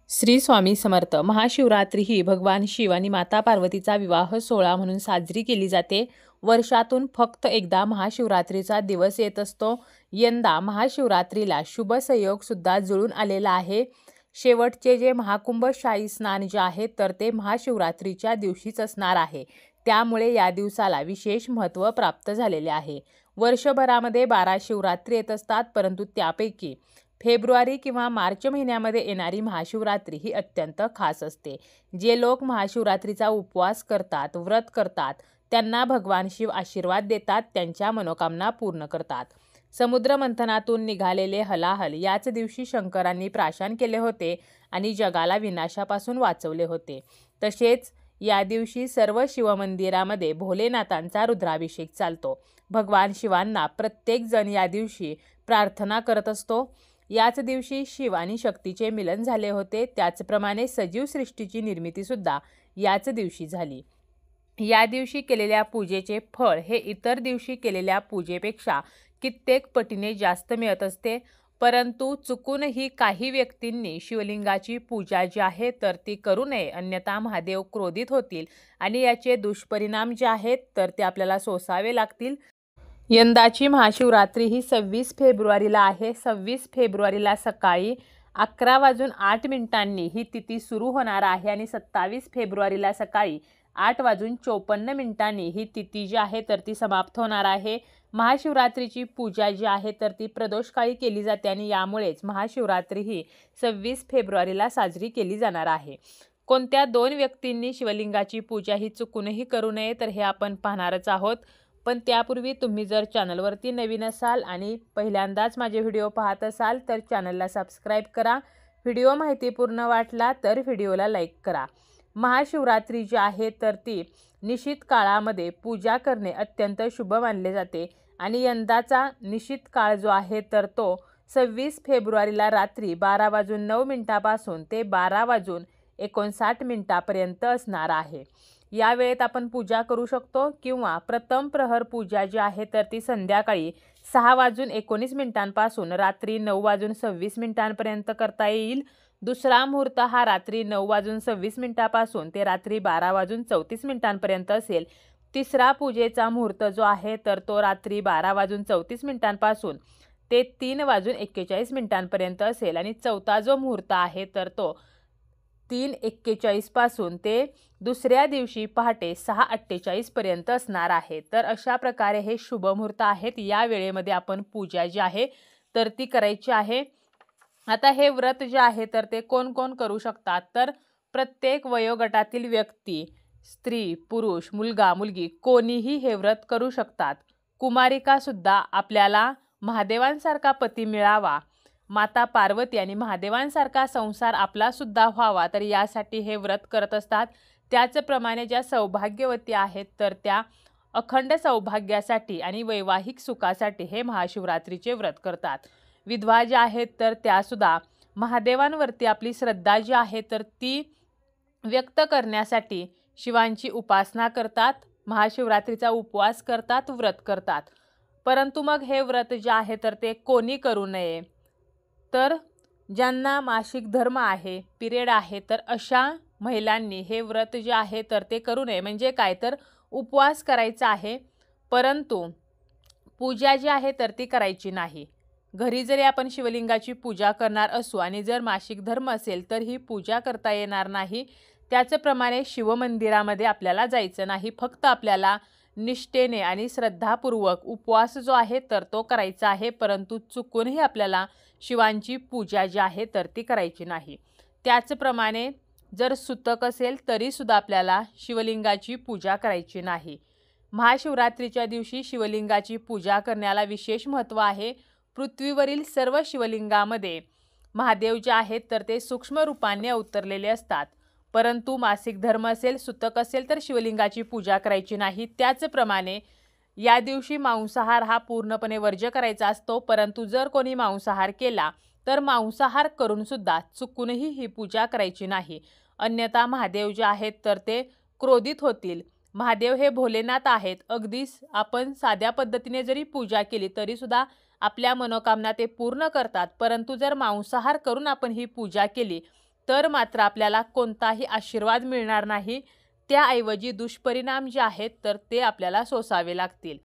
श्री स्वामी समर्थ. महाशिवरात्री ही भगवान शिव आणि माता पार्वतीचा विवाह सोहळा म्हणून साजरी केली जाते. वर्षातून फक्त एकदा महाशिवरात्रीचा दिवस येत असतो. यंदा महाशिवरात्रीला शुभ संयोग सुद्धा जुळून आलेला आहे. शेवटचे जे महाकुंभ शाही स्नान जे आहे तर ते महाशिवरात्रीच्या दिवशीच असणार आहे. त्यामुळे या दिवसाला विशेष महत्त्व प्राप्त झालेले आहे. वर्षभरामध्ये 12 शिवरात्री येत असतात, परंतु त्यापैकी फेब्रुवारी किंवा मार्च महिन्यामध्ये येणारी महाशिवरात्री ही अत्यंत खास असते. जे लोक महाशिवरात्रीचा उपवास करतात, व्रत करतात, त्यांना भगवान शिव आशीर्वाद देतात, त्यांच्या मनोकामना पूर्ण करतात. समुद्र मंथनातून निघालेले हलाहल याच दिवशी शंकरांनी प्राशन केले होते आणि जगाला विनाशापासून वाचवले होते. तसेच या दिवशी सर्व शिवमंदिरामध्ये भोलेनाथांचा रुद्राभिषेक चालतो. भगवान शिवांना प्रत्येक जण या दिवशी प्रार्थना करत असतो. याच दिवशी शिव आणि शक्तीचे मिलन झाले होते. त्याचप्रमाणे सजीव सृष्टीची निर्मितीसुद्धा याच दिवशी झाली. या दिवशी केलेल्या पूजेचे फळ हे इतर दिवशी केलेल्या पूजेपेक्षा कित्येक पटीने जास्त मिळत असते. परंतु चुकूनही काही व्यक्तींनी शिवलिंगाची पूजा जी आहे तर ती करू नये, अन्यथा महादेव क्रोधित होतील आणि याचे दुष्परिणाम जे आहेत तर ते आपल्याला सोसावे लागतील. यंदाची महाशिवरात्री ही 26 फेब्रुवारीला आहे. 26 फेब्रुवारीला सकाळी 11:08 ही तिथी सुरू होणार आहे आणि 27 फेब्रुवारीला सकाळी 8:54 ही तिथी जी आहे तर ती समाप्त होणार आहे. महाशिवरात्रीची पूजा जी आहे तर ती प्रदोषकाळी केली जाते आणि यामुळेच महाशिवरात्री ही 26 फेब्रुवारीला साजरी केली जाणार आहे. कोणत्या 2 व्यक्तींनी शिवलिंगाची पूजा ही चुकूनही करू नये तर हे आपण पाहणारच आहोत. पण त्यापूर्वी तुम्ही जर चॅनलवरती नवीन असाल आणि पहिल्यांदाच माझे व्हिडिओ पाहत असाल तर चॅनलला सबस्क्राईब करा. व्हिडिओ माहितीपूर्ण वाटला तर व्हिडिओला लाईक करा. महाशिवरात्री जी आहे तर ती निश्चित काळामध्ये पूजा करणे अत्यंत शुभ मानले जाते आणि यंदाचा निश्चित काळ जो आहे तर तो 26 फेब्रुवारीला रात्री 12:09 पासून ते 12:59 पर्यंत असणार आहे. या वेळेत आपण पूजा करू शकतो किंवा प्रथम प्रहर पूजा जी आहे तर ती संध्याकाळी 6:19 पासून रात्री 9:26 पर्यंत करता येईल. दुसरा मुहूर्त हा रात्री 9:26 पासून ते रात्री 12:34 पर्यंत असेल. तिसरा पूजेचा मुहूर्त जो आहे तर तो रात्री 12:34 पासून ते 3:41 पर्यंत असेल आणि चौथा जो मुहूर्त आहे तर तो 3:41 पासून ते दुसऱ्या दिवशी पहाटे 6:48 पर्यंत असणार आहे. तर अशा प्रकारे हे शुभ मुहूर्त आहेत. या वेळेमध्ये आपण पूजा जी आहे तर ती करायची आहे. आता हे व्रत जे आहे तर ते कोण कोण करू शकतात तर प्रत्येक वयोगटातील व्यक्ती, स्त्री, पुरुष, मुलगा, मुलगी कोणीही हे व्रत करू शकतात. कुमारिकासुद्धा आपल्याला महादेवांसारखा पती मिळावा, माता पार्वती आणि महादेवांसारखा संसार आपलासुद्धा व्हावा तर यासाठी हे व्रत करत असतात. त्याचप्रमाणे ज्या सौभाग्यवती आहेत तर त्या अखंड सौभाग्यासाठी आणि वैवाहिक सुखासाठी हे महाशिवरात्रीचे व्रत करतात. विधवा ज्या आहेत तर त्यासुद्धा महादेवांवरती आपली श्रद्धा जी आहे तर ती व्यक्त करण्यासाठी शिवांची उपासना करतात, महाशिवरात्रीचा उपवास करतात, व्रत करतात. परंतु मग हे व्रत जे आहे तर ते कोणी करू नये तर ज्यांना मासिक धर्म आहे, पिरियड आहे तर अशा महिलांनी हे व्रत जे आहे तर ते करू नये. म्हणजे काय तर उपवास करायचा आहे परंतु पूजा जी आहे तर ती करायची नाही. घरी जरी आपण शिवलिंगाची पूजा करणार असू आणि जर मासिक धर्म असेल तर ही पूजा करता येणार नाही. त्याचप्रमाणे शिवमंदिरामध्ये आपल्याला जायचं नाही. फक्त आपल्याला निष्ठेने आणि श्रद्धापूर्वक उपवास जो आहे तर तो करायचा आहे, परंतु चुकूनही आपल्याला शिवांची पूजा जी आहे तर ती करायची नाही. त्याचप्रमाणे जर सुतक असेल तरीसुद्धा आपल्याला शिवलिंगाची पूजा करायची नाही. महाशिवरात्रीच्या दिवशी शिवलिंगाची पूजा करण्याला विशेष महत्त्व आहे. पृथ्वीवरील सर्व शिवलिंगामध्ये महादेव जे आहेत तर ते सूक्ष्म रूपाने अवतरलेले असतात. परंतु मासिक धर्म असेल, सुतक असेल तर शिवलिंगाची पूजा करायची नाही. त्याचप्रमाणे या दिवशी मांसाहार हा पूर्णपणे वर्ज्य करायचा असतो. परंतु जर कोणी मांसाहार केला तर मांसाहार करूनसुद्धा चुकूनही ही पूजा करायची नाही, अन्यथा महादेव जे आहेत तर ते क्रोधित होतील. महादेव हे भोलेनाथ आहेत. अगदीच आपण साध्या पद्धतीने जरी पूजा केली तरीसुद्धा आपल्या मनोकामना ते पूर्ण करतात. परंतु जर मांसाहार करून आपण ही पूजा केली तर मात्र आपल्याला कोणताही आशीर्वाद मिळणार नाही. त्याऐवजी दुष्परिणाम जे आहेत तर ते आपल्याला सोसावे लागतील.